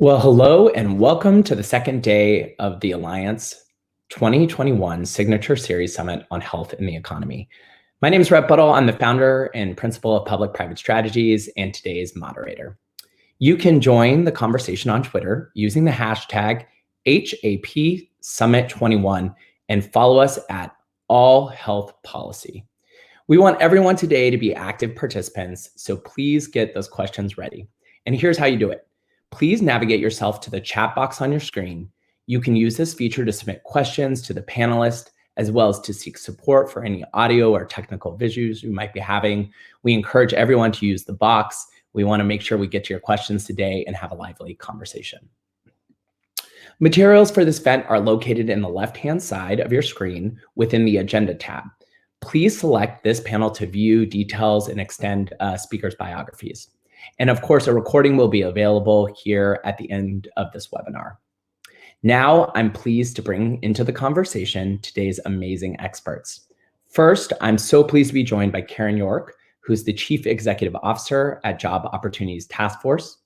Well, hello and welcome to the second day of the Alliance 2021 Signature Series Summit on Health and the Economy. My name is Rhett Buttle. I'm the founder and principal of Public-Private Strategies and today's moderator. You can join the conversation on Twitter using the hashtag HAPSummit21 and follow us at All Health Policy. We want everyone today to be active participants, so please get those questions ready. And here's how you do it. Please navigate yourself to the chat box on your screen. You can use this feature to submit questions to the panelists, as well as to seek support for any audio or technical issues you might be having. We encourage everyone to use the box. We want to make sure we get to your questions today and have a lively conversation. Materials for this event are located in the left-hand side of your screen within the Agenda tab. Please select this panel to view details and extend speakers' biographies. And of course, a recording will be available here at the end of this webinar. Now, I'm pleased to bring into the conversation today's amazing experts. First, I'm so pleased to be joined by Karen York, who's the Chief Executive Officer at Job Opportunities Task Force.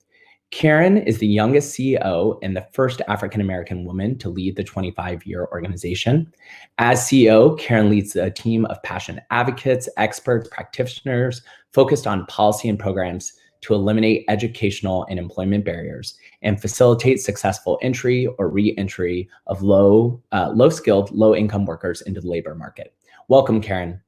Karen is the youngest CEO and the first African-American woman to lead the 25-year organization. As CEO, Karen leads a team of passionate advocates, experts, practitioners focused on policy and programs to eliminate educational and employment barriers and facilitate successful entry or re-entry of low-skilled, low-income workers into the labor market. Welcome, Karen.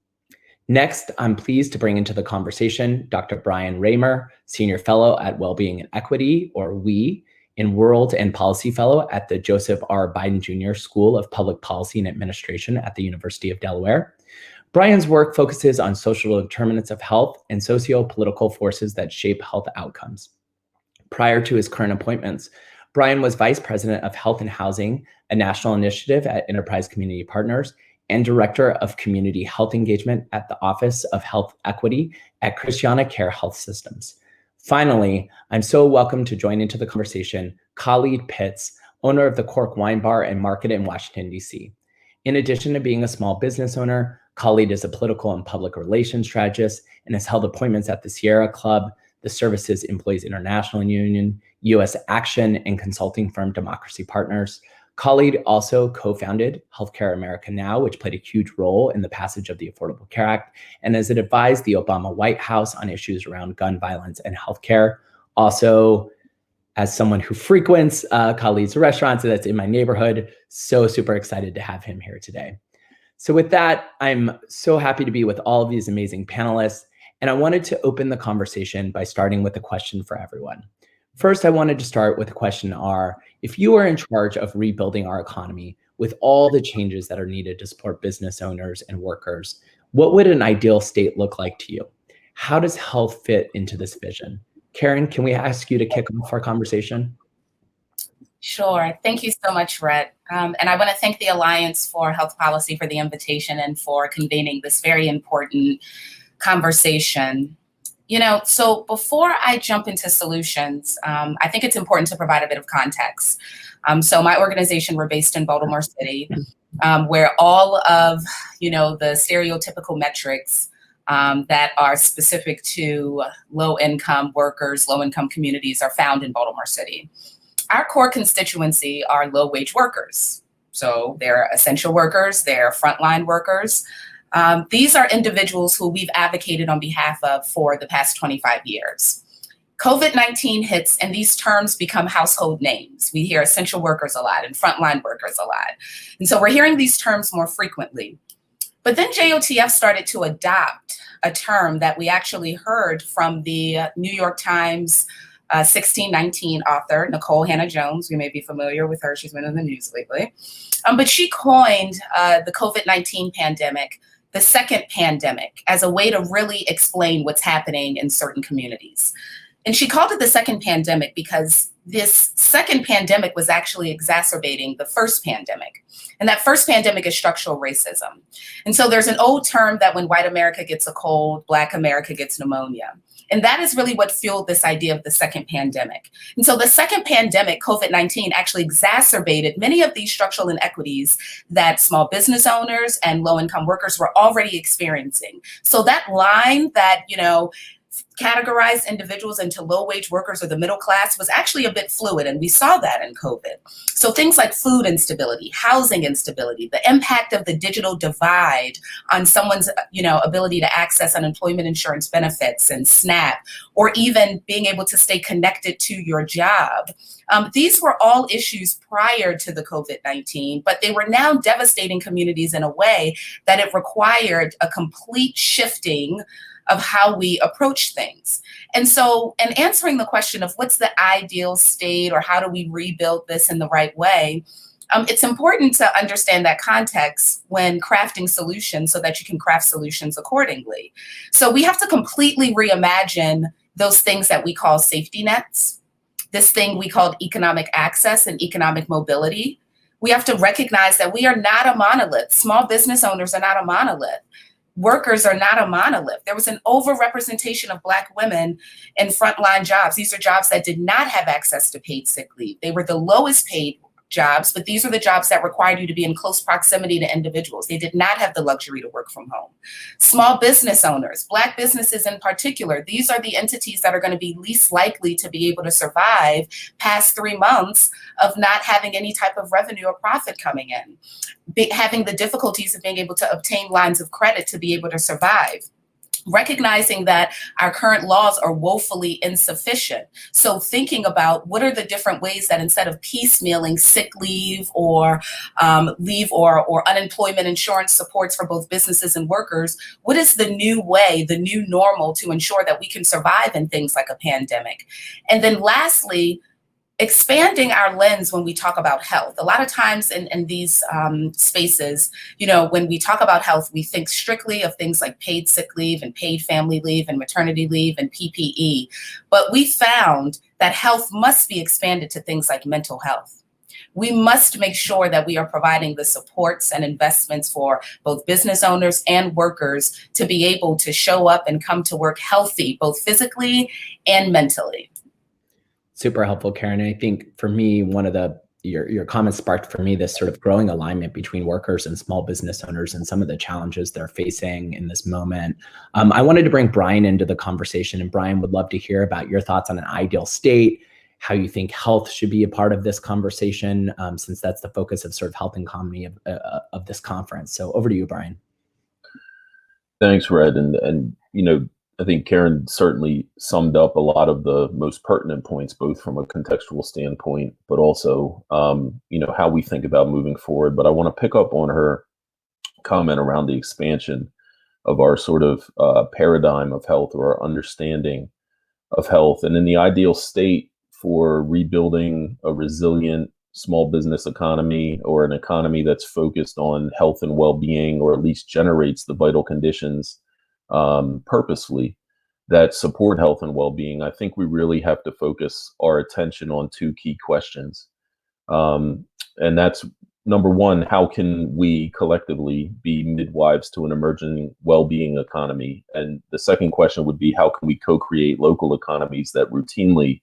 Next, I'm pleased to bring into the conversation Dr. Brian Raymer, Senior Fellow at Wellbeing and Equity, or WE, and World and Policy Fellow at the Joseph R. Biden Jr. School of Public Policy and Administration at the University of Delaware. Brian's work focuses on social determinants of health and socio-political forces that shape health outcomes. Prior to his current appointments, Brian was Vice President of Health and Housing, a national initiative at Enterprise Community Partners, and Director of Community Health Engagement at the Office of Health Equity at Christiana Care Health Systems. Finally, I'm so welcome to join into the conversation Khalid Pitts, owner of the Cork Wine Bar and Market in Washington, D.C. In addition to being a small business owner, Khalid is a political and public relations strategist and has held appointments at the Sierra Club, the Services Employees International Union, U.S. Action, and consulting firm Democracy Partners. Khalid also co-founded Healthcare America Now, which played a huge role in the passage of the Affordable Care Act, and has advised the Obama White House on issues around gun violence and healthcare. Also, as someone who frequents Khalid's restaurants that's in my neighborhood, so super excited to have him here today. So with that, I'm so happy to be with all of these amazing panelists, and I wanted to open the conversation by starting with a question for everyone. First, I wanted to start with a question if you were in charge of rebuilding our economy with all the changes that are needed to support business owners and workers, what would an ideal state look like to you? How does health fit into this vision? Karen, can we ask you to kick off our conversation? Sure. Thank you so much, Rhett. And I want to thank the Alliance for Health Policy for the invitation and for convening this very important conversation. So before I jump into solutions, I think it's important to provide a bit of context. So my organization, we're based in Baltimore City, where all of, the stereotypical metrics that are specific to low-income workers, low-income communities are found in Baltimore City. Our core constituency are low-wage workers. So they're essential workers, they're frontline workers. These are individuals who we've advocated on behalf of for the past 25 years. COVID-19 hits and these terms become household names. We hear essential workers a lot and frontline workers a lot. And so we're hearing these terms more frequently. But then JOTF started to adopt a term that we actually heard from the New York Times 1619 author, Nicole Hannah-Jones. We may be familiar with her. She's been in the news lately. But she coined the COVID-19 pandemic the second pandemic as a way to really explain what's happening in certain communities. And she called it the second pandemic because this second pandemic was actually exacerbating the first pandemic. And that first pandemic is structural racism. And so there's an old term that when white America gets a cold, Black America gets pneumonia. And that is really what fueled this idea of the second pandemic. And so the second pandemic, COVID-19, actually exacerbated many of these structural inequities that small business owners and low-income workers were already experiencing. So that line that, categorize individuals into low-wage workers or the middle class was actually a bit fluid, and we saw that in COVID. So things like food instability, housing instability, the impact of the digital divide on someone's ability to access unemployment insurance benefits and SNAP, or even being able to stay connected to your job. These were all issues prior to the COVID-19, but they were now devastating communities in a way that it required a complete shifting of how we approach things. And so, in answering the question of what's the ideal state or how do we rebuild this in the right way, it's important to understand that context when crafting solutions so that you can craft solutions accordingly. So we have to completely reimagine those things that we call safety nets, this thing we called economic access and economic mobility. We have to recognize that we are not a monolith. Small business owners are not a monolith. Workers are not a monolith. There was an overrepresentation of Black women in frontline jobs. These are jobs that did not have access to paid sick leave. They were the lowest paid jobs, but these are the jobs that required you to be in close proximity to individuals. They did not have the luxury to work from home. Small business owners, Black businesses in particular, these are the entities that are going to be least likely to be able to survive past 3 months of not having any type of revenue or profit coming in, having the difficulties of being able to obtain lines of credit to be able to survive. Recognizing that our current laws are woefully insufficient. So thinking about what are the different ways that instead of piecemealing sick leave or leave or unemployment insurance supports for both businesses and workers, what is the new way, the new normal to ensure that we can survive in things like a pandemic? And then lastly, expanding our lens when we talk about health. A lot of times in these spaces, when we talk about health, we think strictly of things like paid sick leave and paid family leave and maternity leave and PPE. But we found that health must be expanded to things like mental health. We must make sure that we are providing the supports and investments for both business owners and workers to be able to show up and come to work healthy, both physically and mentally. Super helpful, Karen. And I think for me, one of your comments sparked for me this sort of growing alignment between workers and small business owners and some of the challenges they're facing in this moment. I wanted to bring Brian into the conversation, and Brian, would love to hear about your thoughts on an ideal state, how you think health should be a part of this conversation, since that's the focus of sort of health and economy of this conference. So over to you, Brian. Thanks, Red. And I think Karen certainly summed up a lot of the most pertinent points, both from a contextual standpoint, but also, how we think about moving forward. But I want to pick up on her comment around the expansion of our sort of paradigm of health, or our understanding of health. And in the ideal state for rebuilding a resilient small business economy, or an economy that's focused on health and well-being, or at least generates the vital conditions purposefully that support health and well-being, I think we really have to focus our attention on two key questions. And that's, number one, how can we collectively be midwives to an emerging well-being economy? And the second question would be, how can we co-create local economies that routinely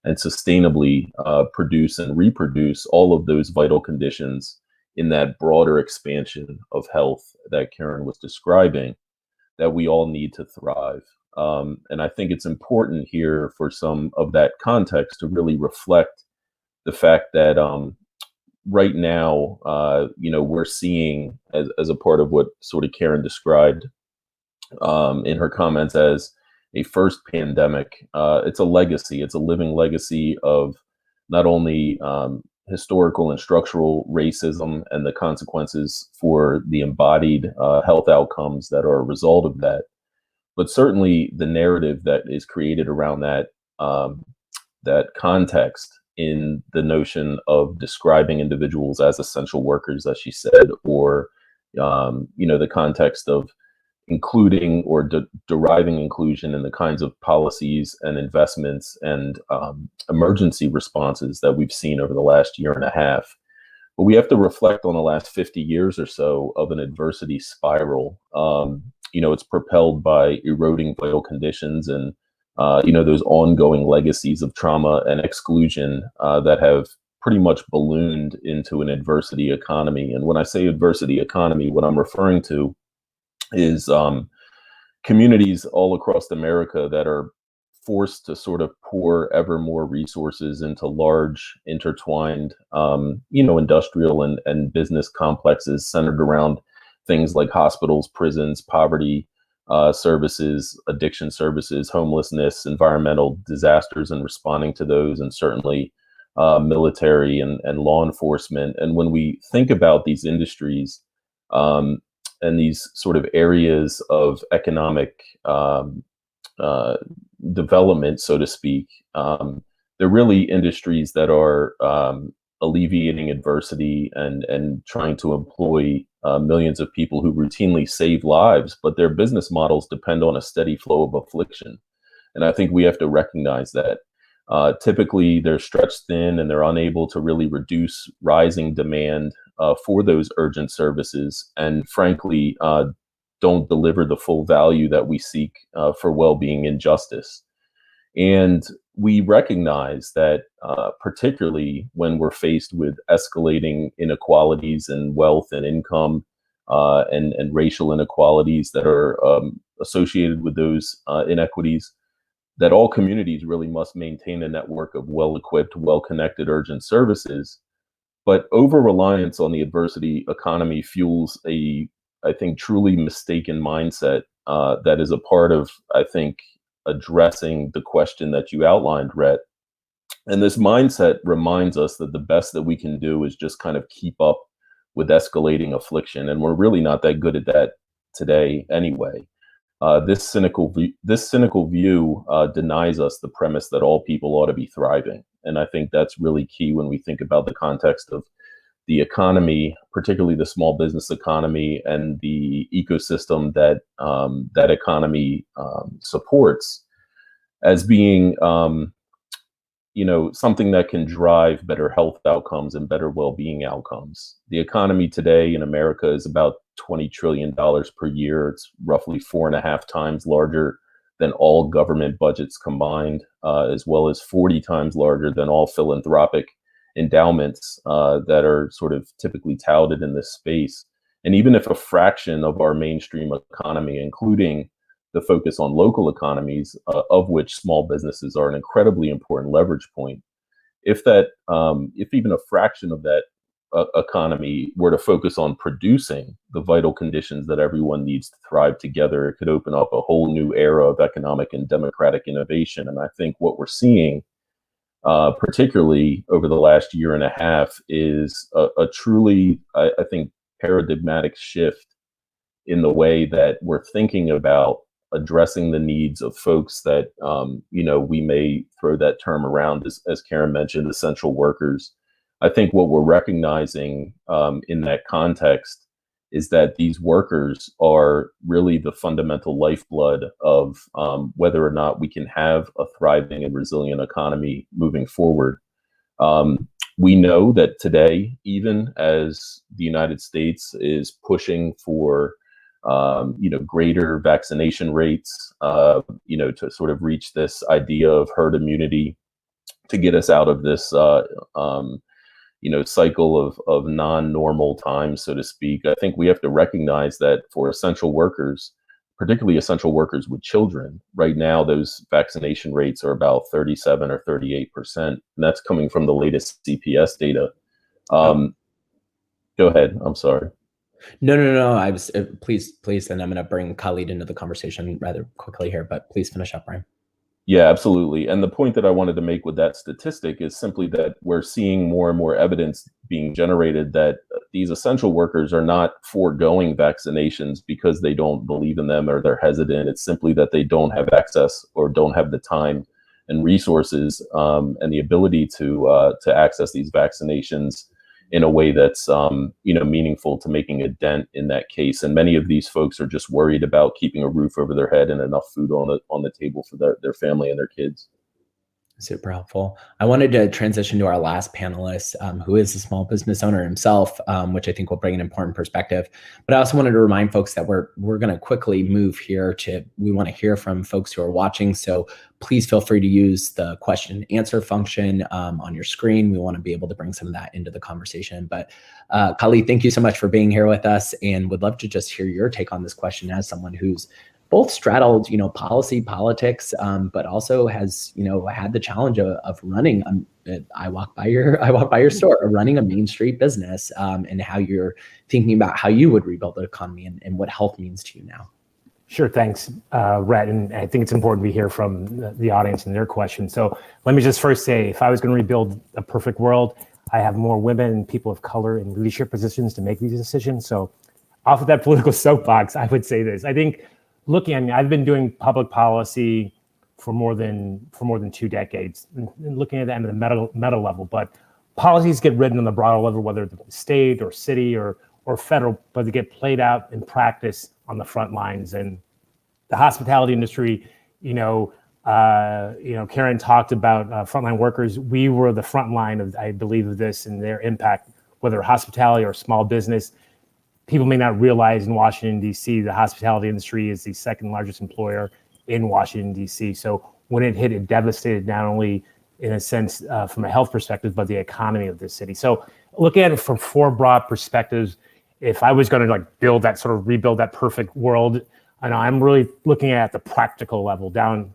and sustainably produce and reproduce all of those vital conditions in that broader expansion of health that Karen was describing, that we all need to thrive. And I think it's important here for some of that context to really reflect the fact that right now, we're seeing, as a part of what sort of Karen described in her comments as a first pandemic, it's a legacy. It's a living legacy of not only historical and structural racism and the consequences for the embodied health outcomes that are a result of that, but certainly the narrative that is created around that that context, in the notion of describing individuals as essential workers, as she said, or the context of including or deriving inclusion in the kinds of policies and investments and emergency responses that we've seen over the last year and a half. But we have to reflect on the last 50 years or so of an adversity spiral. It's propelled by eroding vital conditions and those ongoing legacies of trauma and exclusion that have pretty much ballooned into an adversity economy. And when I say adversity economy, what I'm referring to is, communities all across America that are forced to sort of pour ever more resources into large, intertwined, industrial and business complexes centered around things like hospitals, prisons, poverty services, addiction services, homelessness, environmental disasters, and responding to those, and certainly military and law enforcement. And when we think about these industries and these sort of areas of economic development, so to speak, they're really industries that are alleviating adversity and trying to employ millions of people who routinely save lives, but their business models depend on a steady flow of affliction. And I think we have to recognize that. Typically, they're stretched thin and they're unable to really reduce rising demand for those urgent services, and frankly, don't deliver the full value that we seek for well-being and justice. And we recognize that, particularly when we're faced with escalating inequalities in wealth and income, and racial inequalities that are associated with those inequities, that all communities really must maintain a network of well-equipped, well-connected urgent services. But over-reliance on the adversity economy fuels I think, truly mistaken mindset that is a part of, I think, addressing the question that you outlined, Rhett. And this mindset reminds us that the best that we can do is just kind of keep up with escalating affliction. And we're really not that good at that today anyway. This cynical view denies us the premise that all people ought to be thriving. And I think that's really key when we think about the context of the economy, particularly the small business economy and the ecosystem that that economy supports, as being something that can drive better health outcomes and better well-being outcomes. The economy today in America is about $20 trillion per year. It's roughly 4.5 times larger than all government budgets combined, as well as 40 times larger than all philanthropic endowments that are sort of typically touted in this space. And even if a fraction of our mainstream economy, including the focus on local economies, of which small businesses are an incredibly important leverage point, if even a fraction of that economy were to focus on producing the vital conditions that everyone needs to thrive together, it could open up a whole new era of economic and democratic innovation. And I think what we're seeing, particularly over the last year and a half, is a truly, I think, paradigmatic shift in the way that we're thinking about addressing the needs of folks that, we may throw that term around as Karen mentioned, essential workers. I think what we're recognizing in that context is that these workers are really the fundamental lifeblood of whether or not we can have a thriving and resilient economy moving forward. We know that today, even as the United States is pushing for greater vaccination rates, to sort of reach this idea of herd immunity, to get us out of this cycle of non-normal times, so to speak. I think we have to recognize that for essential workers, particularly essential workers with children, right now those vaccination rates are about 37 or 38%, and that's coming from the latest CPS data. Go ahead. I'm sorry. No. I was please, and I'm going to bring Khalid into the conversation rather quickly here, but please finish up, Brian. Yeah, absolutely. And the point that I wanted to make with that statistic is simply that we're seeing more and more evidence being generated that these essential workers are not foregoing vaccinations because they don't believe in them or they're hesitant. It's simply that they don't have access or don't have the time and resources and the ability to access these vaccinations in a way that's meaningful to making a dent in that case. And many of these folks are just worried about keeping a roof over their head and enough food on the table for their family and their kids. Super helpful. I wanted to transition to our last panelist, who is a small business owner himself, which I think will bring an important perspective. But I also wanted to remind folks that we're going to quickly move here we want to hear from folks who are watching. So please feel free to use the question and answer function on your screen. We want to be able to bring some of that into the conversation. But Khalid, thank you so much for being here with us, and would love to just hear your take on this question as someone who's both straddled, policy, politics, but also has, had the challenge of running. I walk by your store, running a Main Street business, and how you're thinking about how you would rebuild the economy and what health means to you now. Sure, thanks, Rhett. And I think it's important we hear from the audience and their questions. So let me just first say, if I was going to rebuild a perfect world, I have more women and people of color in leadership positions to make these decisions. So off of that political soapbox, I would say this. I think I've been doing public policy for more than 2 decades, and looking at that at the meta level. But policies get written on the broader level, whether it's state or city or federal, but they get played out in practice on the front lines. And the hospitality industry, Karen talked about frontline workers. We were the front line of, I believe, of this and their impact, whether hospitality or small business. People may not realize in Washington, D.C., the hospitality industry is the second largest employer in Washington, D.C. So when it hit, it devastated not only in a sense from a health perspective, but the economy of the city. So look at it from 4 broad perspectives. If I was going to rebuild that perfect world, and I'm really looking at the practical level, down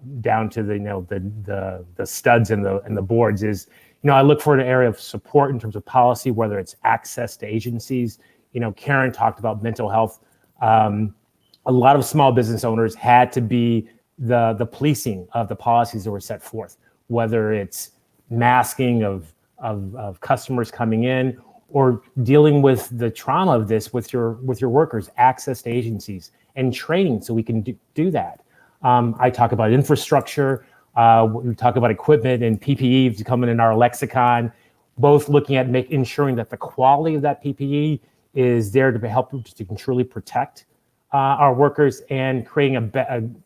to the studs and the boards. Is I look for an area of support in terms of policy, whether it's access to agencies. Karen talked about mental health. A lot of small business owners had to be the policing of the policies that were set forth, whether it's masking of customers coming in, or dealing with the trauma of this with your workers, access to agencies and training so we can do that. I talk about infrastructure, we talk about equipment and PPE coming in our lexicon, both looking at ensuring that the quality of that PPE is there to help to truly protect our workers, and creating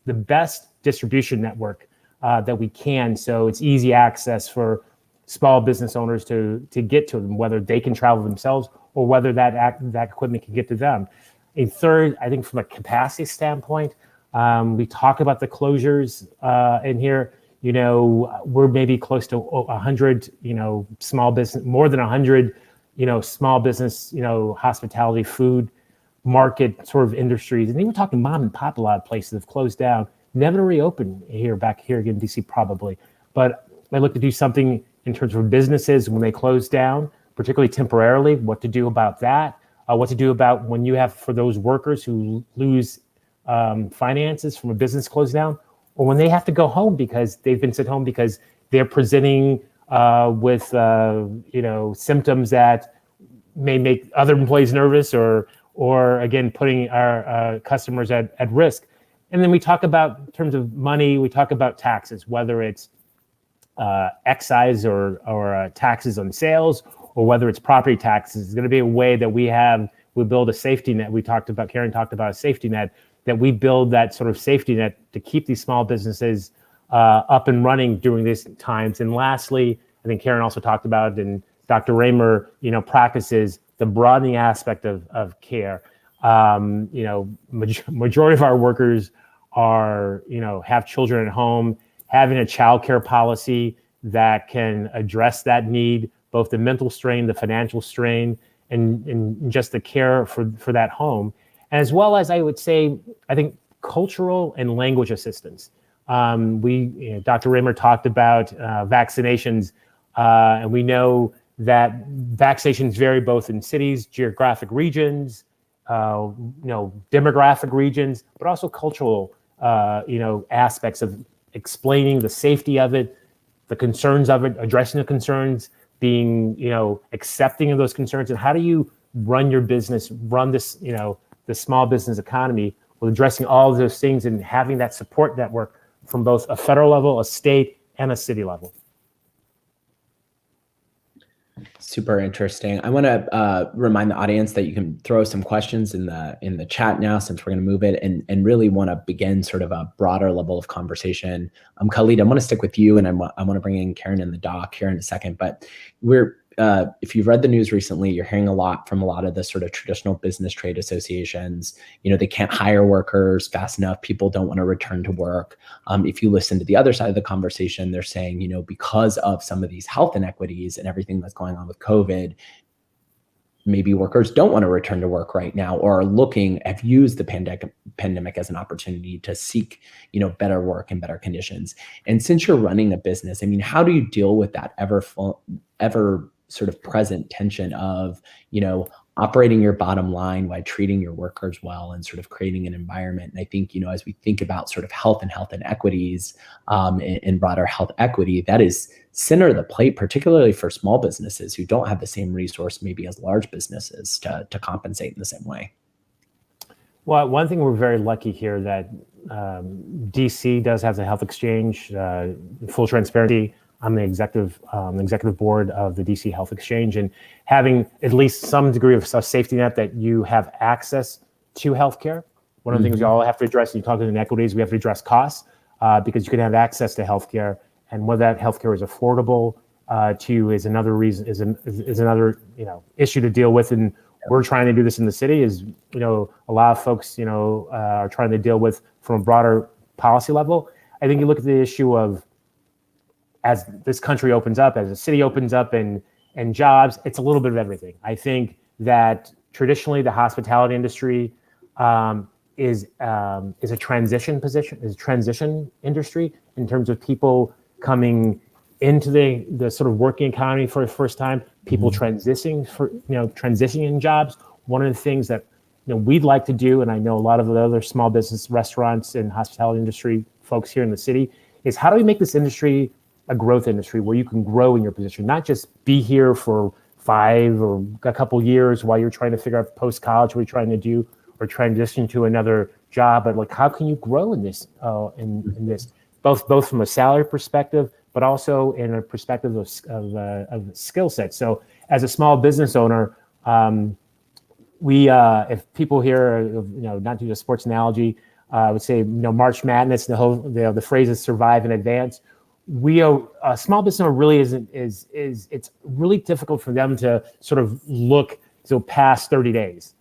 the best distribution network that we can, so it's easy access for small business owners to get to them, whether they can travel themselves or whether that equipment can get to them. A third, I think from a capacity standpoint, we talk about the closures in here. We're maybe close to 100, small business, more than 100, small business, hospitality, food, market sort of industries. And even talking mom and pop, a lot of places have closed down, never to reopen back here again in DC probably. But I look to do something in terms of businesses when they close down, particularly temporarily, what to do about that, what to do about when you have for those workers who lose finances from a business close down, or when they have to go home because they've been sent home because they're presenting with symptoms that may make other employees nervous, or again, putting our customers at risk. And then we talk about, in terms of money, we talk about taxes, whether it's excise or taxes on sales, or whether it's property taxes. It's going to be a way that we build a safety net. Karen talked about a safety net, that we build that sort of safety net to keep these small businesses up and running during these times. And lastly, I think Karen also talked about, and Dr. Raymer, practices the broadening aspect of care. Majority of our workers have children at home. Having a childcare policy that can address that need, both the mental strain, the financial strain, and just the care for that home, as well as, I would say, I think cultural and language assistance. Dr. Raymer talked about vaccinations, and we know that vaccinations vary both in cities, geographic regions, demographic regions, but also cultural, aspects of explaining the safety of it, the concerns of it, addressing the concerns, being, accepting of those concerns, and how do you run your business, run this, the small business economy, with addressing all of those things and having that support network from both a federal level, a state, and a city level. Super interesting. I want to remind the audience that you can throw some questions in the chat now, since we're going to move it, and really want to begin sort of a broader level of conversation. Khalid, I want to stick with you, and I want to bring in Karen and the doc here in a second. But if you've read the news recently, you're hearing a lot from a lot of the sort of traditional business trade associations. They can't hire workers fast enough. People don't want to return to work. If you listen to the other side of the conversation, they're saying, because of some of these health inequities and everything that's going on with COVID, maybe workers don't want to return to work right now, or have used the pandemic as an opportunity to seek, better work and better conditions. And since you're running a business, I mean, how do you deal with that ever sort of present tension of, operating your bottom line while treating your workers well and sort of creating an environment? And I think, as we think about sort of health inequities, and broader health equity, that is center of the plate, particularly for small businesses who don't have the same resource maybe as large businesses to compensate in the same way. Well, one thing we're very lucky here that DC does have the health exchange. Full transparency, I'm the executive board of the DC Health Exchange, and having at least some degree of safety net that you have access to healthcare. One of the things we all have to address, and you talk about inequities, we have to address costs because you can have access to healthcare, and whether that healthcare is affordable to you is another reason, is another issue to deal with. And we're trying to do this in the city. Is a lot of folks are trying to deal with from a broader policy level. I think you look at the issue of, as this country opens up, as the city opens up, and jobs, it's a little bit of everything. I think that traditionally the hospitality industry is a transition industry in terms of people coming into the sort of working economy for the first time, people transitioning in jobs. One of the things that we'd like to do, and I know a lot of the other small business restaurants and hospitality industry folks here in the city, is how do we make this industry a growth industry where you can grow in your position, not just be here for 5 or a couple years while you're trying to figure out post-college what you're trying to do or transition to another job, but like how can you grow in this in this both from a salary perspective, but also in a perspective of skill set. So as a small business owner, we if people here, not to use a sports analogy, I would say March Madness, the phrase is survive in advance. A small business owner really it's really difficult for them to sort of look past 30 days.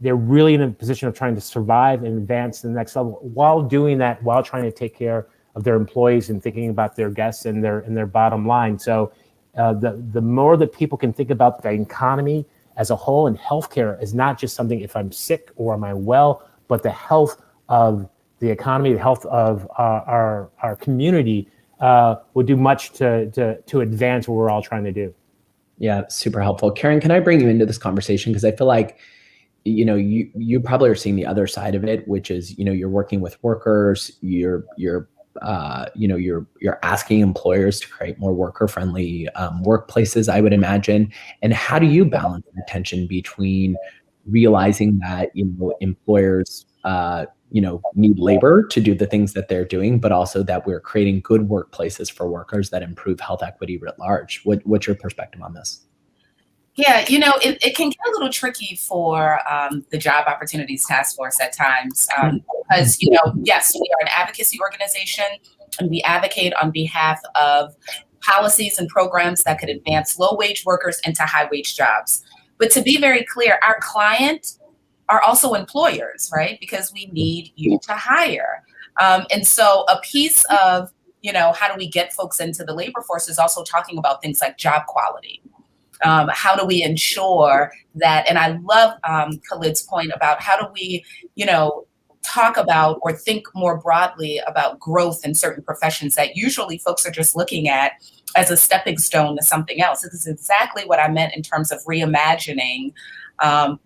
They're really in a position of trying to survive and advance to the next level while doing that, while trying to take care of their employees and thinking about their guests and their bottom line. So the more that people can think about the economy as a whole, and healthcare is not just something if I'm sick or am I well, but the health of the economy, the health of our community would do much to advance what we're all trying to do. Yeah, super helpful. Karen, can I bring you into this conversation? Because I feel like, you probably are seeing the other side of it, which is, you're working with workers, you're asking employers to create more worker-friendly workplaces, I would imagine. And how do you balance the tension between realizing that, employers, need labor to do the things that they're doing, but also that we're creating good workplaces for workers that improve health equity writ large? What's your perspective on this? Yeah, it can get a little tricky for the Job Opportunities Task Force at times because, yes, we are an advocacy organization and we advocate on behalf of policies and programs that could advance low-wage workers into high-wage jobs. But to be very clear, our client are also employers, right? Because we need you to hire. And so a piece of, how do we get folks into the labor force is also talking about things like job quality. How do we ensure that, and I love Khalid's point about how do we, talk about or think more broadly about growth in certain professions that usually folks are just looking at as a stepping stone to something else. This is exactly what I meant in terms of reimagining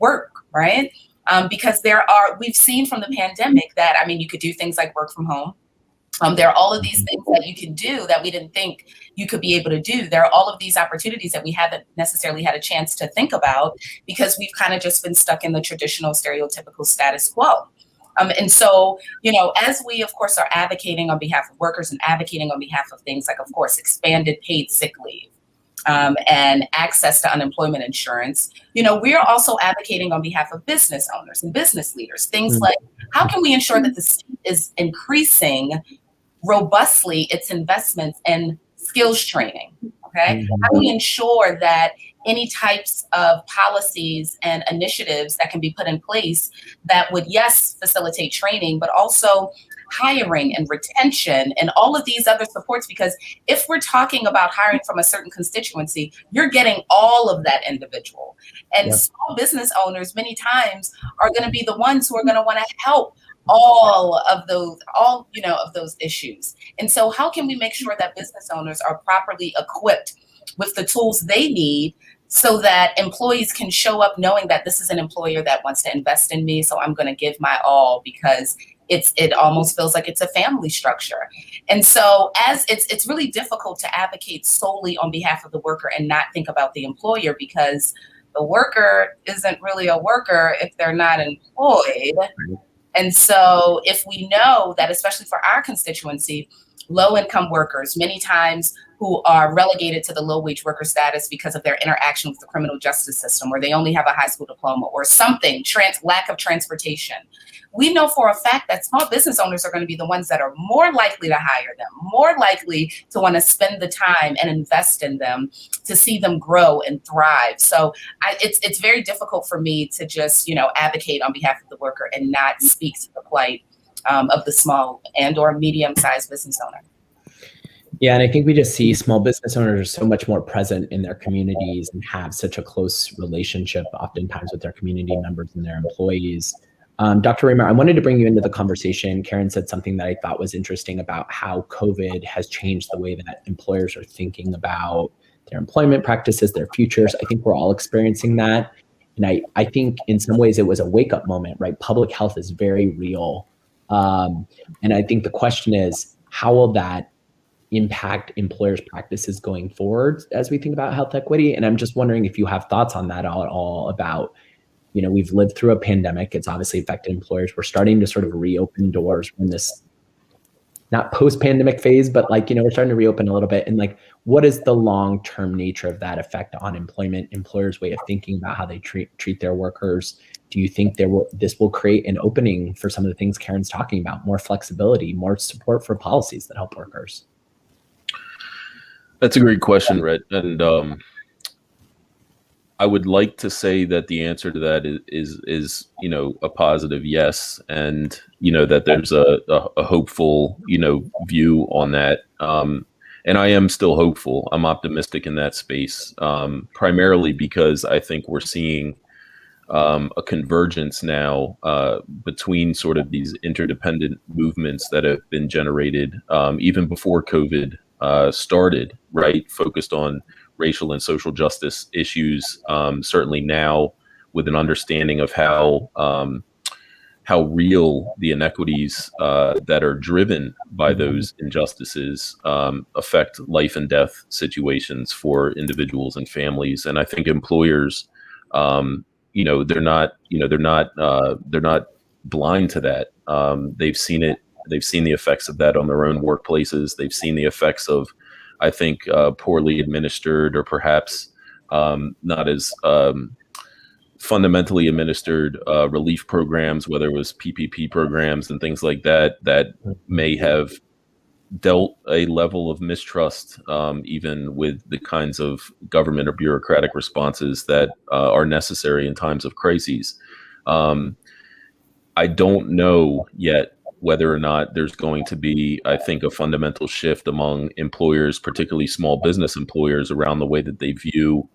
work, right? Because we've seen from the pandemic that, you could do things like work from home. There are all of these things that you can do that we didn't think you could be able to do. There are all of these opportunities that we haven't necessarily had a chance to think about because we've kind of just been stuck in the traditional stereotypical status quo. And so, as we, of course, are advocating on behalf of workers and advocating on behalf of things like, of course, expanded paid sick leave and access to unemployment insurance, we are also advocating on behalf of business owners and business leaders. Things like, how can we ensure that the state is increasing robustly its investments in skills training? Okay. How do we ensure that any types of policies and initiatives that can be put in place that would, yes, facilitate training, but also hiring and retention and all of these other supports, because if we're talking about hiring from a certain constituency, you're getting all of that individual. And Yep. small business owners many times are going to be the ones who are going to want to help all of those issues. And so how can we make sure that business owners are properly equipped with the tools they need so that employees can show up knowing that this is an employer that wants to invest in me, so I'm going to give my all, because it almost feels like it's a family structure. And so as it's really difficult to advocate solely on behalf of the worker and not think about the employer, because the worker isn't really a worker if they're not employed. And so if we know that, especially for our constituency, low-income workers, many times who are relegated to the low-wage worker status because of their interaction with the criminal justice system, where they only have a high school diploma or something, lack of transportation. We know for a fact that small business owners are going to be the ones that are more likely to hire them, more likely to want to spend the time and invest in them to see them grow and thrive. So it's very difficult for me to just, advocate on behalf of the worker and not speak to the plight of the small and or medium-sized business owner. Yeah, and I think we just see small business owners are so much more present in their communities and have such a close relationship oftentimes with their community members and their employees. Dr. Raymer, I wanted to bring you into the conversation. Karen said something that I thought was interesting about how COVID has changed the way that employers are thinking about their employment practices, their futures. I think we're all experiencing that. And I think in some ways it was a wake-up moment, right? Public health is very real. And I think the question is, how will that impact employers' practices going forward as we think about health equity? And I'm just wondering if you have thoughts on that at all about, we've lived through a pandemic. It's obviously affected employers. We're starting to sort of reopen doors from this, not post-pandemic phase, but we're starting to reopen a little bit. And what is the long-term nature of that effect on employment, employers' way of thinking about how they treat their workers? Do you think this will create an opening for some of the things Karen's talking about, more flexibility, more support for policies that help workers? That's a great question, Rhett. And I would like to say that the answer to that is a positive yes, and that there's a hopeful view on that. And I am still hopeful. I'm optimistic in that space, primarily because I think we're seeing a convergence now between sort of these interdependent movements that have been generated even before COVID started, right? Focused on racial and social justice issues, certainly now with an understanding of how real the inequities that are driven by those injustices affect life and death situations for individuals and families. And I think employers, they're not blind to that. They've seen it. They've seen the effects of that on their own workplaces. They've seen the effects of, I think, poorly administered or perhaps not as fundamentally administered relief programs, whether it was PPP programs and things like that, that may have dealt a level of mistrust, even with the kinds of government or bureaucratic responses that are necessary in times of crises. I don't know yet whether or not there's going to be, I think, a fundamental shift among employers, particularly small business employers, around the way that they view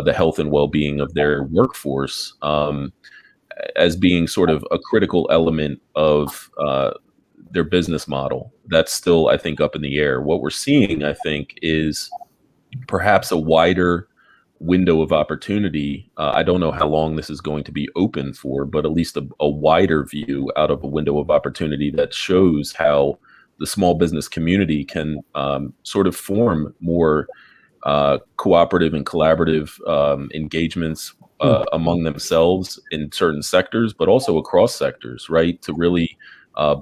the health and well-being of their workforce as being sort of a critical element of their business model. That's still, I think, up in the air. What we're seeing, I think, is perhaps a wider window of opportunity. I don't know how long this is going to be open for, but at least a wider view out of a window of opportunity that shows how the small business community can sort of form more cooperative and collaborative engagements among themselves in certain sectors, but also across sectors, right? To really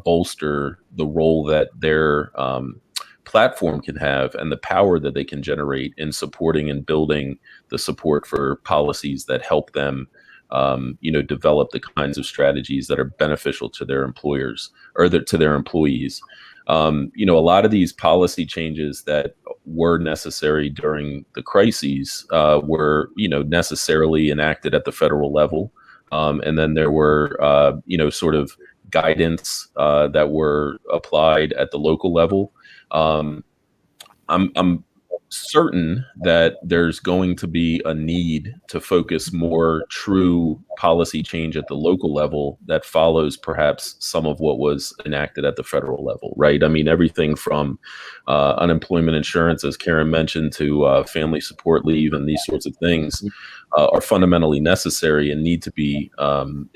bolster the role that their platform can have and the power that they can generate in supporting and building the support for policies that help them, develop the kinds of strategies that are beneficial to their employers or to their employees. A lot of these policy changes that were necessary during the crises were, necessarily enacted at the federal level. And then there were, sort of guidance that were applied at the local level. I'm certain that there's going to be a need to focus more true policy change at the local level that follows perhaps some of what was enacted at the federal level, right? I mean, everything from unemployment insurance, as Karen mentioned, to family support leave and these sorts of things are fundamentally necessary and need to be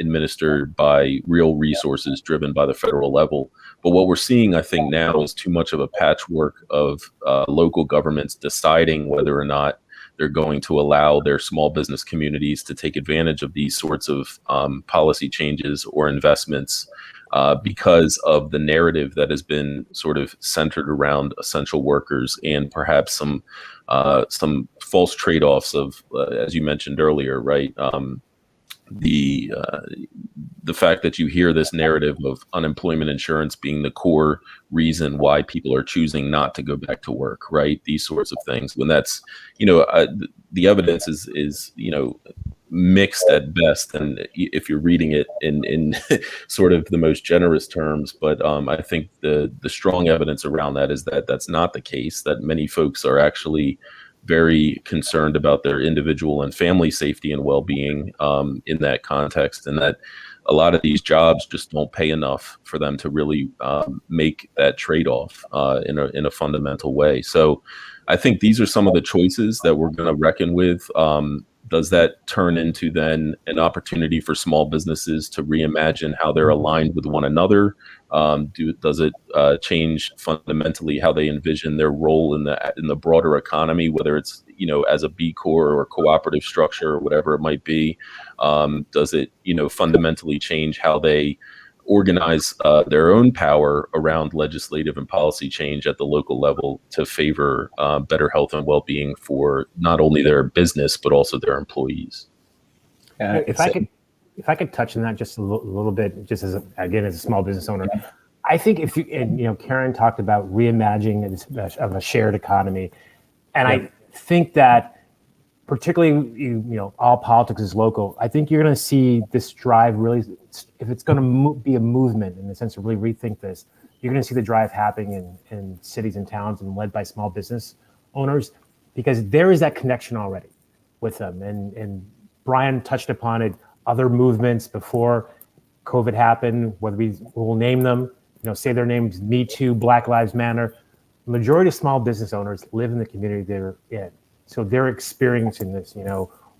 administered by real resources driven by the federal level. But what we're seeing, I think, now is too much of a patchwork of local governments deciding whether or not they're going to allow their small business communities to take advantage of these sorts of policy changes or investments because of the narrative that has been sort of centered around essential workers and perhaps some false trade-offs of, as you mentioned earlier, right? The fact that you hear this narrative of unemployment insurance being the core reason why people are choosing not to go back to work, right? These sorts of things, when that's, the evidence is mixed at best, and if you're reading it in sort of the most generous terms. But I think the strong evidence around that is that that's not the case, that many folks are actually very concerned about their individual and family safety and well-being in that context, and that a lot of these jobs just don't pay enough for them to really make that trade-off in a fundamental way. So I think these are some of the choices that we're going to reckon with. Does that turn into then an opportunity for small businesses to reimagine how they're aligned with one another? Does it change fundamentally how they envision their role in the broader economy, whether it's as a B Corp or a cooperative structure or whatever it might be? Does it fundamentally change how they organize their own power around legislative and policy change at the local level to favor better health and well-being for not only their business but also their employees? If I could touch on that just a little bit, just as a small business owner, I think Karen talked about reimagining of a shared economy, and I think that particularly, all politics is local. I think you're going to see this drive really, if it's going to be a movement in the sense of really rethink this, you're going to see the drive happening in cities and towns and led by small business owners, because there is that connection already with them. And Brian touched upon it, other movements before COVID happened, whether we'll name them, say their names, Me Too, Black Lives Matter. The majority of small business owners live in the community they're in. So they're experiencing this.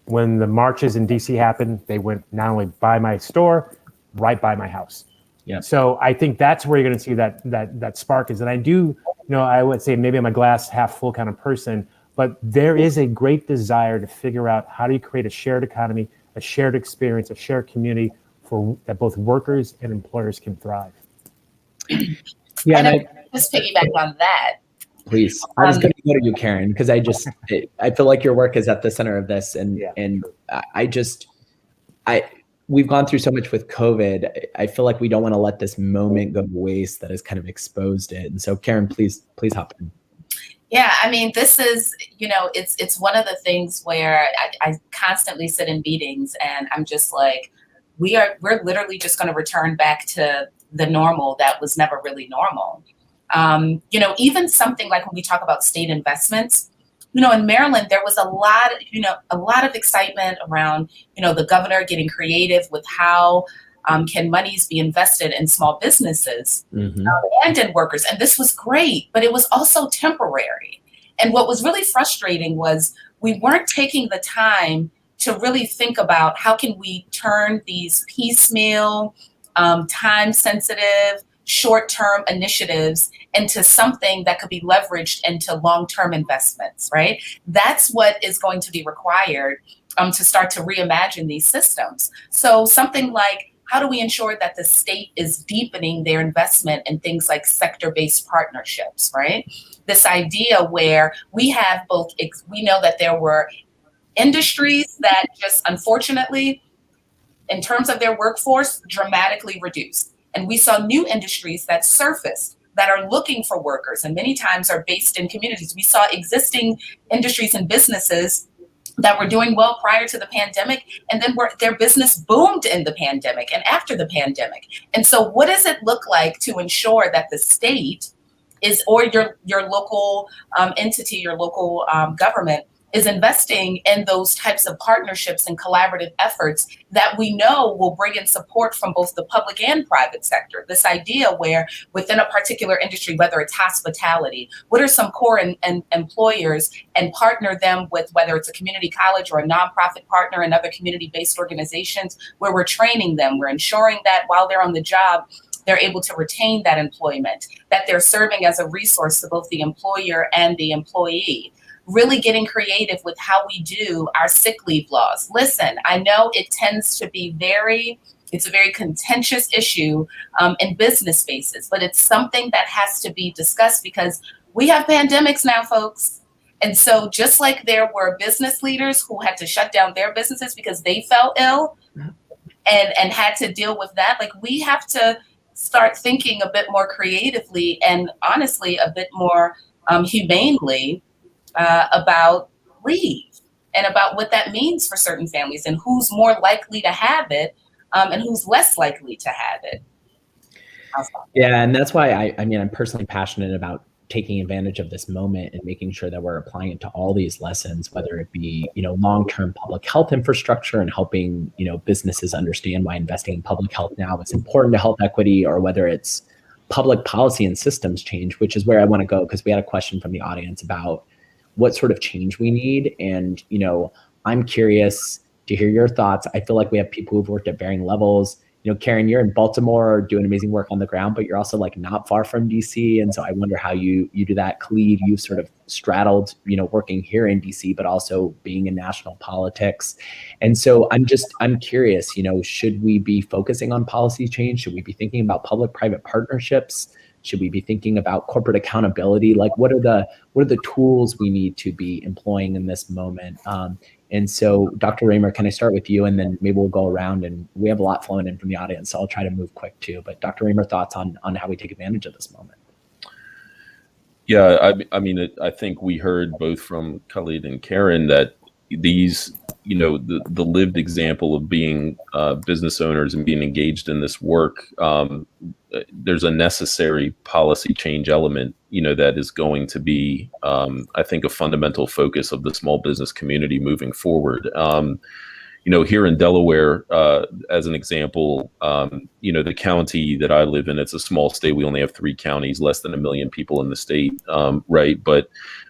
When the marches in DC happened, they went not only by my store, right by my house. Yeah. So I think that's where you're going to see that spark is. And I do, I would say maybe I'm a glass half full kind of person, but there is a great desire to figure out how do you create a shared economy, a shared experience, a shared community that both workers and employers can thrive. Yeah, and I just piggyback on that. Please. I was going to go to you, Karen, because I feel like your work is at the center of this. And we've gone through so much with COVID. I feel like we don't want to let this moment go to waste that has kind of exposed it. And so Karen, please hop in. Yeah, I mean, this is, it's one of the things where I constantly sit in meetings and I'm just like, we're literally just going to return back to the normal that was never really normal. Even something like when we talk about state investments, in Maryland, there was a lot of excitement around, the governor getting creative with how can monies be invested in small businesses and in workers. And this was great, but it was also temporary. And what was really frustrating was we weren't taking the time to really think about how can we turn these piecemeal, time-sensitive, short-term initiatives into something that could be leveraged into long-term investments, right? That's what is going to be required to start to reimagine these systems. So something like, how do we ensure that the state is deepening their investment in things like sector-based partnerships, right? This idea where we have we know that there were industries that just unfortunately, in terms of their workforce, dramatically reduced. And we saw new industries that surfaced that are looking for workers and many times are based in communities. We saw existing industries and businesses that were doing well prior to the pandemic, and then their business boomed in the pandemic and after the pandemic. And so what does it look like to ensure that the state is, or your local entity, your local government is investing in those types of partnerships and collaborative efforts that we know will bring in support from both the public and private sector? This idea where within a particular industry, whether it's hospitality, what are some core employers, and partner them with whether it's a community college or a nonprofit partner and other community-based organizations where we're training them, we're ensuring that while they're on the job, they're able to retain that employment, that they're serving as a resource to both the employer and the employee. Really getting creative with how we do our sick leave laws. Listen, I know it tends to be it's a very contentious issue in business spaces, but it's something that has to be discussed because we have pandemics now, folks. And so just like there were business leaders who had to shut down their businesses because they fell ill and had to deal with that, like we have to start thinking a bit more creatively and honestly a bit more humanely about leave and about what that means for certain families and who's more likely to have it and who's less likely to have it. Yeah, and that's why I'm personally passionate about taking advantage of this moment and making sure that we're applying it to all these lessons, whether it be, long-term public health infrastructure and helping, businesses understand why investing in public health now is important to health equity, or whether it's public policy and systems change, which is where I want to go, because we had a question from the audience about what sort of change we need. And, I'm curious to hear your thoughts. I feel like we have people who've worked at varying levels. Karen, you're in Baltimore doing amazing work on the ground, but you're also not far from DC. And so I wonder how you do that. Khalid, you've sort of straddled, working here in DC, but also being in national politics. And so I'm curious, should we be focusing on policy change? Should we be thinking about public-private partnerships? Should we be thinking about corporate accountability? Like, what are the tools we need to be employing in this moment? And so, Dr. Raymer, can I start with you, and then maybe we'll go around, and we have a lot flowing in from the audience, so I'll try to move quick too. But Dr. Raymer, thoughts on how we take advantage of this moment? Yeah, I think we heard both from Khalid and Karen that these, the lived example of being business owners and being engaged in this work, there's a necessary policy change element, that is going to be, I think, a fundamental focus of the small business community moving forward. Here in Delaware, as an example, the county that I live in, it's a small state. We only have 3 counties, less than 1 million people in the state, right? But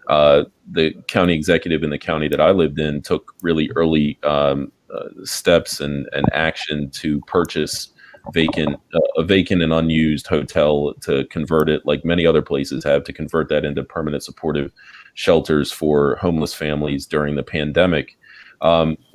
the county executive in the county that I lived in took really early steps and action to purchase a vacant and unused hotel, to convert it, like many other places have, to convert that into permanent supportive shelters for homeless families during the pandemic.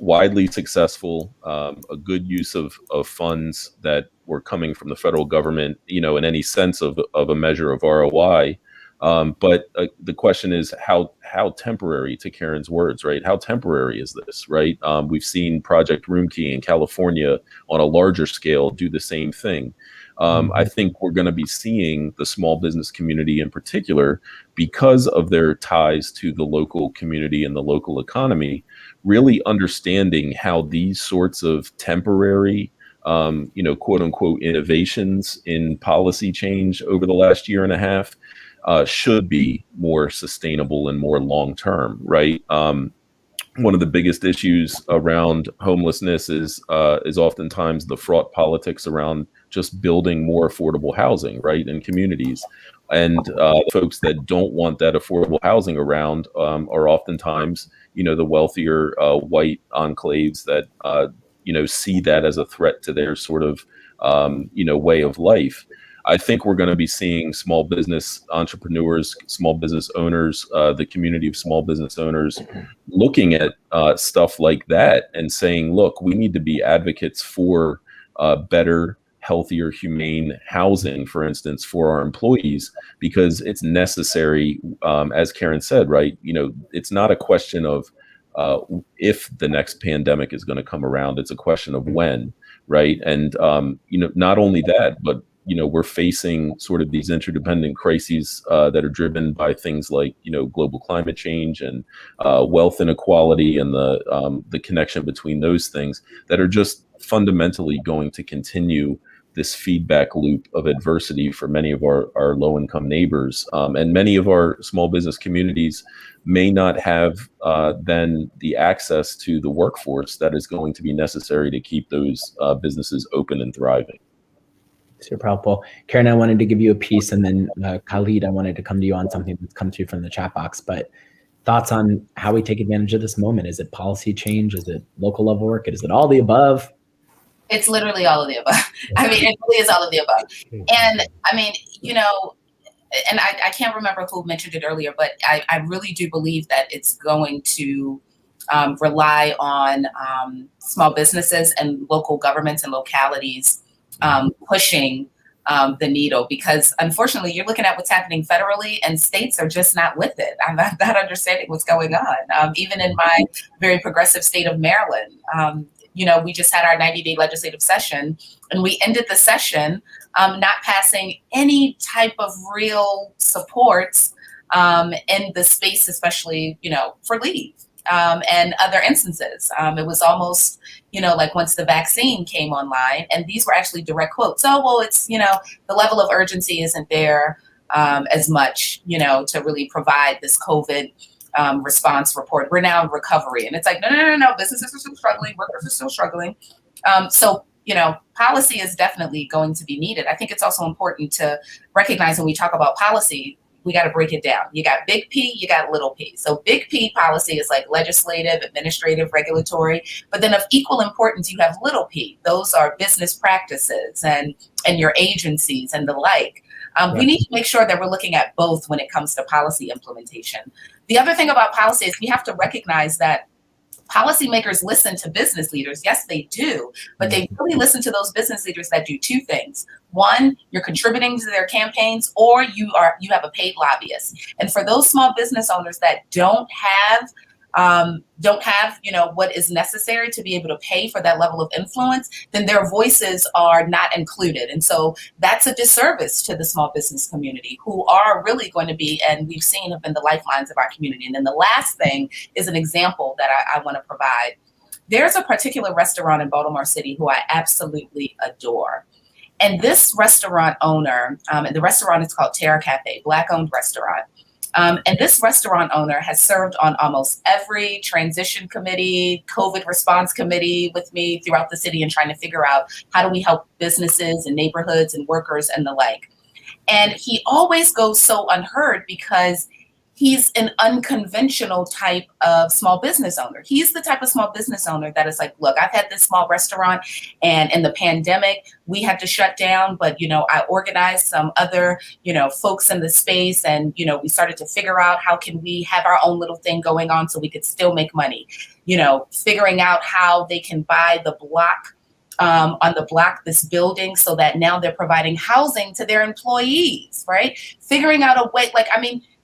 Widely successful, a good use of funds that were coming from the federal government, in any sense of a measure of ROI. But the question is how temporary, to Karen's words, right? How temporary is this, right? We've seen Project Roomkey in California on a larger scale do the same thing. I think we're going to be seeing the small business community in particular, because of their ties to the local community and the local economy, really understanding how these sorts of temporary, quote unquote, innovations in policy change over the last year and a half should be more sustainable and more long-term, right? One of the biggest issues around homelessness is oftentimes the fraught politics around just building more affordable housing, right, in communities. And folks that don't want that affordable housing around are oftentimes, the wealthier white enclaves that, see that as a threat to their sort of, way of life. I think we're going to be seeing small business entrepreneurs, small business owners, the community of small business owners looking at stuff like that and saying, look, we need to be advocates for better, healthier, humane housing, for instance, for our employees, because it's necessary, as Karen said, right? It's not a question of if the next pandemic is going to come around. It's a question of when, right? And, not only that, but we're facing sort of these interdependent crises that are driven by things like, global climate change and wealth inequality and the connection between those things that are just fundamentally going to continue this feedback loop of adversity for many of our low-income neighbors. And many of our small business communities may not have then the access to the workforce that is going to be necessary to keep those businesses open and thriving. Super helpful. Karen, I wanted to give you a piece, and then Khalid, I wanted to come to you on something that's come through from the chat box, but thoughts on how we take advantage of this moment. Is it policy change? Is it local level work? Is it all the above? It's literally all of the above. I mean, it really is all of the above. And I mean, and I can't remember who mentioned it earlier, but I really do believe that it's going to rely on small businesses and local governments and localities pushing the needle, because unfortunately you're looking at what's happening federally and states are just not with it. I'm not understanding what's going on. Even in my very progressive state of Maryland, we just had our 90-day legislative session, and we ended the session not passing any type of real supports in the space, especially, for leave and other instances. It was almost, like once the vaccine came online, and these were actually direct quotes. Oh, well, it's, the level of urgency isn't there as much, to really provide this COVID response report. We're now in recovery. And it's like, no, businesses are still struggling, workers are still struggling. So, policy is definitely going to be needed. I think it's also important to recognize when we talk about policy, we got to break it down. You got big P, you got little p. So big P policy is like legislative, administrative, regulatory, but then of equal importance, you have little p. Those are business practices and your agencies and the like. We need to make sure that we're looking at both when it comes to policy implementation. The other thing about policy is we have to recognize that policymakers listen to business leaders. Yes, they do, but they really listen to those business leaders that do two things. One, you're contributing to their campaigns, or you have a paid lobbyist. And for those small business owners that don't have what is necessary to be able to pay for that level of influence, then their voices are not included. And so that's a disservice to the small business community, who are really going to be, and we've seen, have been the lifelines of our community. And then the last thing is an example that I want to provide. There's a particular restaurant in Baltimore City who I absolutely adore. And this restaurant owner, and the restaurant is called Terra Cafe, Black-owned restaurant. And this restaurant owner has served on almost every transition committee, COVID response committee with me throughout the city and trying to figure out how do we help businesses and neighborhoods and workers and the like. And he always goes so unheard because he's an unconventional type of small business owner. He's the type of small business owner that is like, look, I've had this small restaurant, and in the pandemic, we had to shut down, but, I organized some other, folks in the space, and, we started to figure out how can we have our own little thing going on so we could still make money, figuring out how they can buy the block on the block, this building, so that now they're providing housing to their employees, right? Figuring out a way,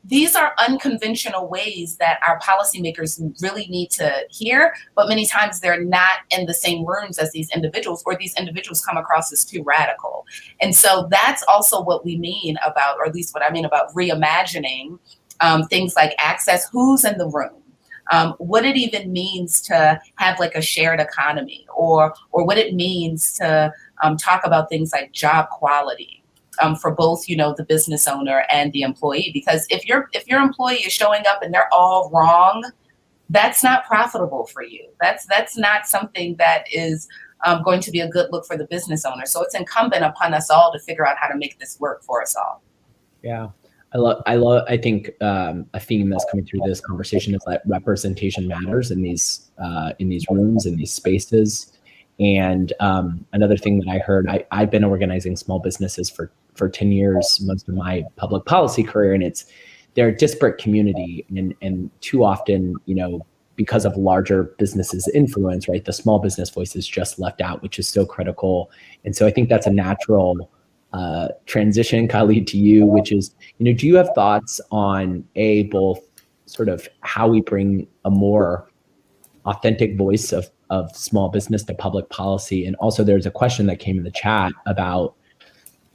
these are unconventional ways that our policymakers really need to hear, but many times they're not in the same rooms as these individuals, or these individuals come across as too radical. And so that's also what we mean about, or at least what I mean about reimagining things like access, who's in the room, what it even means to have like a shared economy, or what it means to talk about things like job quality. For both, the business owner and the employee, because if your employee is showing up and they're all wrong, that's not profitable for you. That's not something that is going to be a good look for the business owner. So it's incumbent upon us all to figure out how to make this work for us all. Yeah, I think a theme that's coming through this conversation is that representation matters in these rooms, in these spaces. And another thing that I heard, I've been organizing small businesses for 10 years, most of my public policy career, and they're a disparate community, and too often, because of larger businesses' influence, right, the small business voice is just left out, which is so critical. And so I think that's a natural transition, Khalid, to you, which is, do you have thoughts on both sort of how we bring a more authentic voice of small business to public policy? And also there's a question that came in the chat about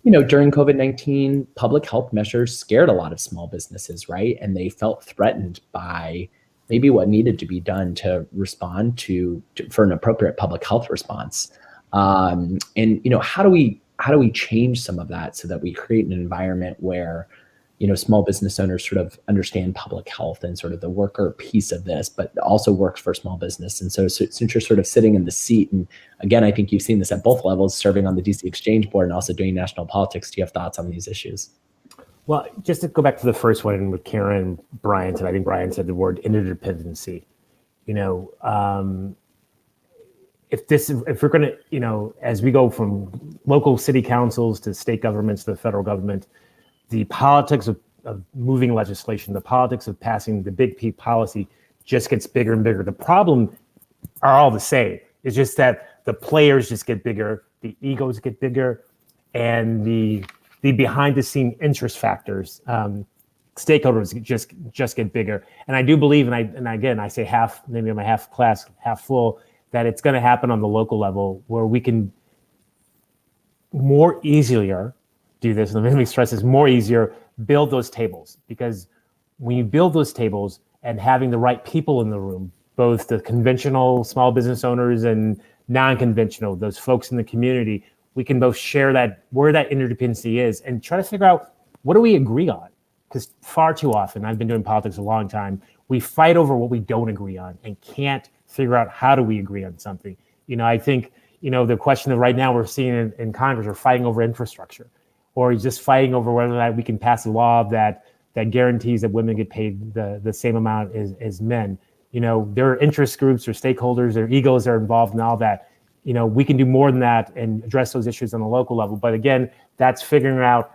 during COVID-19, public health measures scared a lot of small businesses, right? And they felt threatened by maybe what needed to be done to respond for an appropriate public health response. And how do we change some of that so that we create an environment where small business owners sort of understand public health and sort of the worker piece of this, but also works for small business. And so since you're sort of sitting in the seat, and again, I think you've seen this at both levels, serving on the DC Exchange Board and also doing national politics, do you have thoughts on these issues? Well, just to go back to the first one with Karen and Brian said, I think Brian said the word interdependency. If we're going to, as we go from local city councils to state governments to the federal government, the politics of moving legislation, the politics of passing the big P policy just gets bigger and bigger. The problem are all the same. It's just that the players just get bigger, the egos get bigger, and the behind the scene interest factors, stakeholders just get bigger. And I do believe, and again, I say half, maybe my half class, half full, that it's going to happen on the local level where we can more easier do this, and let me stress this, more easier, build those tables. Because when you build those tables and having the right people in the room, both the conventional small business owners and non-conventional, those folks in the community, we can both share that, where that interdependency is, and try to figure out what do we agree on? Because far too often, I've been doing politics a long time, we fight over what we don't agree on and can't figure out how do we agree on something. I think, the question of right now we're seeing in Congress, we're fighting over infrastructure, or just fighting over whether or not we can pass a law that guarantees that women get paid the same amount as men. There are interest groups or stakeholders, there are egos that are involved in all that. We can do more than that and address those issues on the local level. But again, that's figuring out,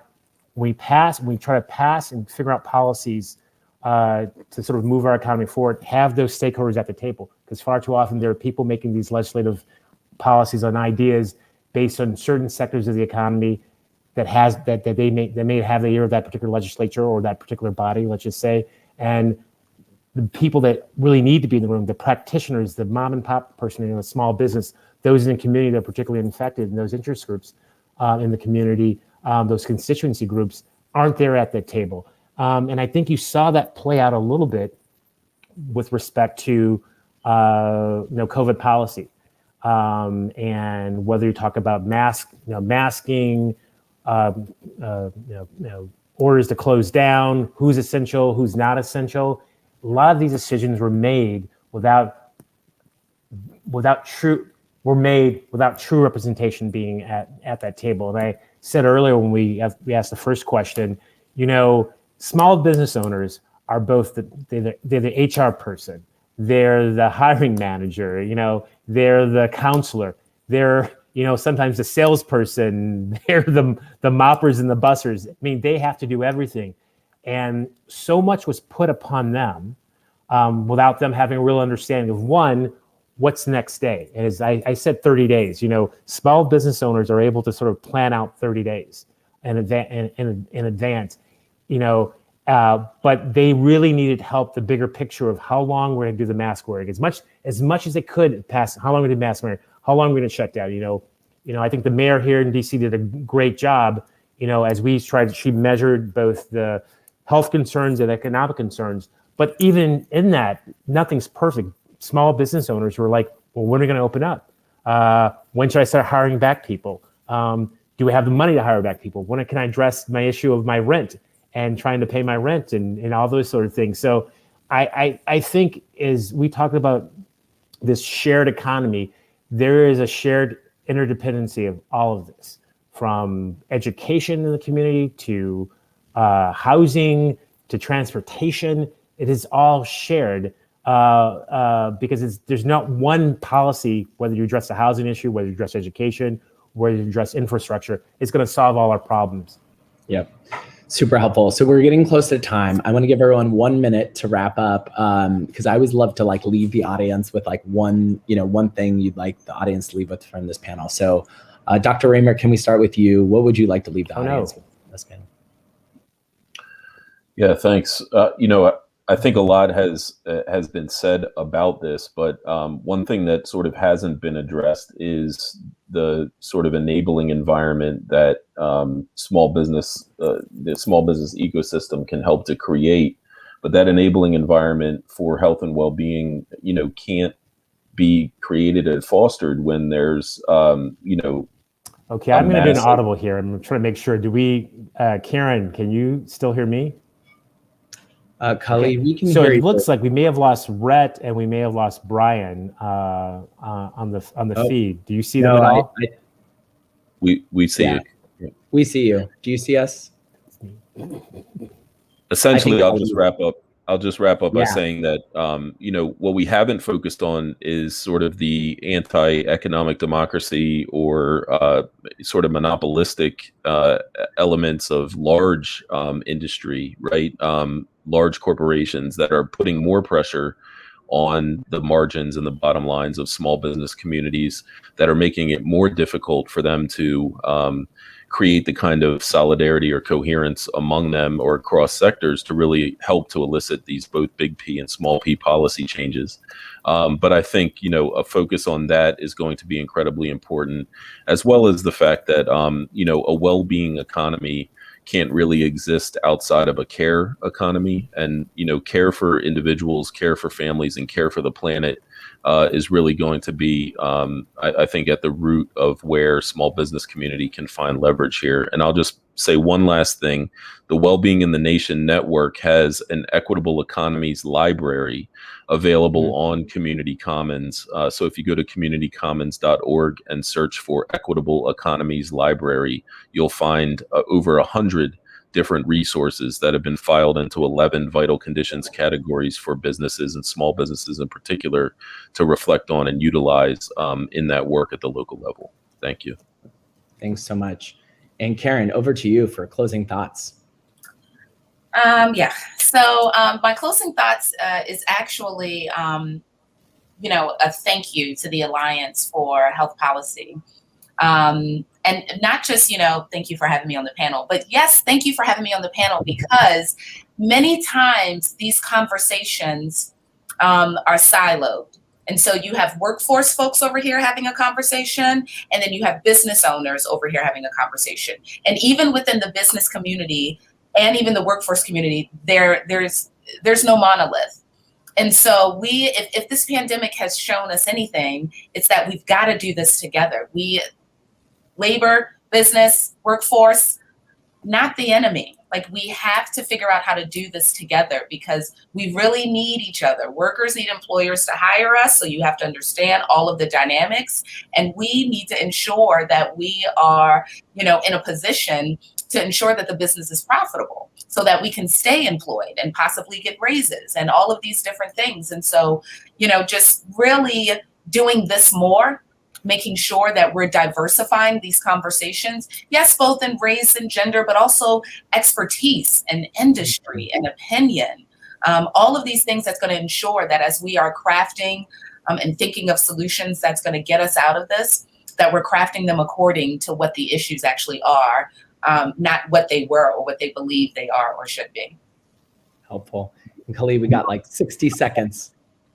we try to pass and figure out policies to sort of move our economy forward, have those stakeholders at the table. Because far too often there are people making these legislative policies on ideas based on certain sectors of the economy that they may have the ear of that particular legislature or that particular body, let's just say. And the people that really need to be in the room, the practitioners, the mom and pop person in a small business, those in the community that are particularly infected, and those interest groups in the community, those constituency groups aren't there at the table. And I think you saw that play out a little bit with respect to COVID policy, and whether you talk about masking, orders to close down, who's essential, who's not essential. A lot of these decisions were made without true representation being at that table. And I said earlier when we asked the first question, small business owners are both they're the HR person, they're the hiring manager, they're the counselor, they're sometimes the salesperson, they're the moppers and the bussers. I mean, they have to do everything. And so much was put upon them without them having a real understanding of, one, what's the next day? And as I said, 30 days, small business owners are able to sort of plan out 30 days in advance, but they really needed help, the bigger picture of how long we're going to do the mask wearing, as much as they could pass, how long we did mask wearing, how long we're going to shut down. I think the mayor here in DC did a great job, as she measured both the health concerns and economic concerns. But even in that, nothing's perfect. Small business owners were like, well, when are we going to open up? When should I start hiring back people? Do we have the money to hire back people? When can I address my issue of my rent and trying to pay my rent and all those sort of things? So I think as we talk about this shared economy, there is a shared interdependency of all of this, from education in the community to housing to transportation. It is all shared because there's not one policy, whether you address the housing issue, whether you address education, whether you address infrastructure, it's going to solve all our problems. Yep. Super helpful. So we're getting close to time. I want to give everyone 1 minute to wrap up, because I always love to leave the audience with one thing you'd like the audience to leave with from this panel. So Dr. Raymer, can we start with you? What would you like to leave the audience with from this panel? Yeah, thanks. I think a lot has been said about this, but one thing that sort of hasn't been addressed is the sort of enabling environment that the small business ecosystem can help to create. But that enabling environment for health and well-being, can't be created and fostered when there's, Okay, I'm going to do an audible here. I'm trying to make sure. Karen, can you still hear me? Kali, we can so hear it you. looks like we may have lost Rhett and we may have lost Brian on the feed. Do you see them at all? We see you. We see you. Do you see us? Essentially, I'll just wrap up by Yeah. saying that what we haven't focused on is sort of the anti-economic democracy or sort of monopolistic elements of large industry, right? Large corporations that are putting more pressure on the margins and the bottom lines of small business communities, that are making it more difficult for them to create the kind of solidarity or coherence among them or across sectors to really help to elicit these both big P and small p policy changes. But I think, a focus on that is going to be incredibly important, as well as the fact that, a well-being economy can't really exist outside of a care economy. And, care for individuals, care for families, and care for the planet is really going to be, I think, at the root of where small business community can find leverage here. And I'll just say one last thing. The Wellbeing in the Nation Network has an Equitable Economies library available on Community Commons. So if you go to communitycommons.org and search for Equitable Economies Library, you'll find over 100 different resources that have been filed into 11 vital conditions categories for businesses and small businesses in particular to reflect on and utilize in that work at the local level. Thank you. Thanks so much. And Karen, over to you for closing thoughts. Yeah. So my closing thoughts is actually, a thank you to the Alliance for Health Policy. And not just, thank you for having me on the panel, but yes, thank you for having me on the panel, because many times these conversations are siloed. And so you have workforce folks over here having a conversation, and then you have business owners over here having a conversation. And even within the business community and even the workforce community, there's no monolith. And so if this pandemic has shown us anything, it's that we've got to do this together. Labor, business, workforce, not the enemy. Like, we have to figure out how to do this together, because we really need each other. Workers need employers to hire us, so you have to understand all of the dynamics. And we need to ensure that we are, in a position to ensure that the business is profitable so that we can stay employed and possibly get raises and all of these different things. And so, just really doing this more, making sure that we're diversifying these conversations, yes, both in race and gender, but also expertise and industry and opinion. All of these things that's going to ensure that as we are crafting and thinking of solutions that's going to get us out of this, that we're crafting them according to what the issues actually are, not what they were or what they believe they are or should be. Helpful. And Khalid, we got like 60 seconds.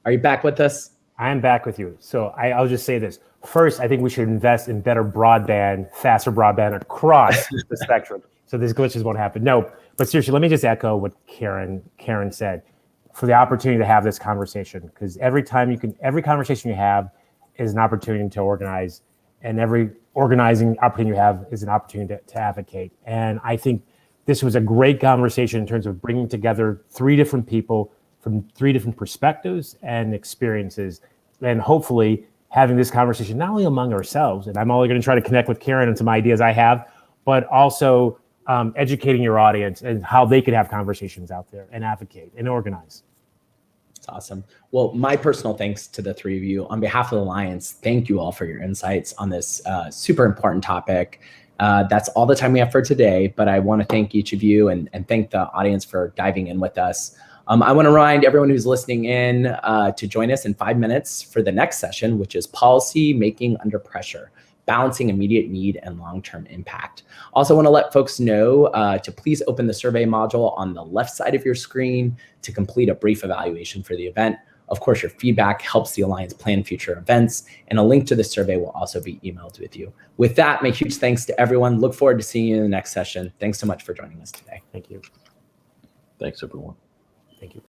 Are you back with us? I am back with you. So I'll just say this. First, I think we should invest in better broadband, faster broadband across the spectrum, so these glitches won't happen. No, but seriously, let me just echo what Karen said, for the opportunity to have this conversation, because every conversation you have is an opportunity to organize, and every organizing opportunity you have is an opportunity to advocate. And I think this was a great conversation in terms of bringing together three different people from three different perspectives and experiences, and hopefully having this conversation not only among ourselves, and I'm only going to try to connect with Karen and some ideas I have, but also educating your audience and how they could have conversations out there and advocate and organize. That's awesome. Well, my personal thanks to the three of you. On behalf of the Alliance, thank you all for your insights on this super important topic. That's all the time we have for today, but I want to thank each of you and thank the audience for diving in with us. I want to remind everyone who's listening in to join us in 5 minutes for the next session, which is Policy Making Under Pressure, Balancing Immediate Need and Long-Term Impact. Also want to let folks know to please open the survey module on the left side of your screen to complete a brief evaluation for the event. Of course, your feedback helps the Alliance plan future events, and a link to the survey will also be emailed with you. With that, my huge thanks to everyone. Look forward to seeing you in the next session. Thanks so much for joining us today. Thank you. Thanks, everyone. Thank you.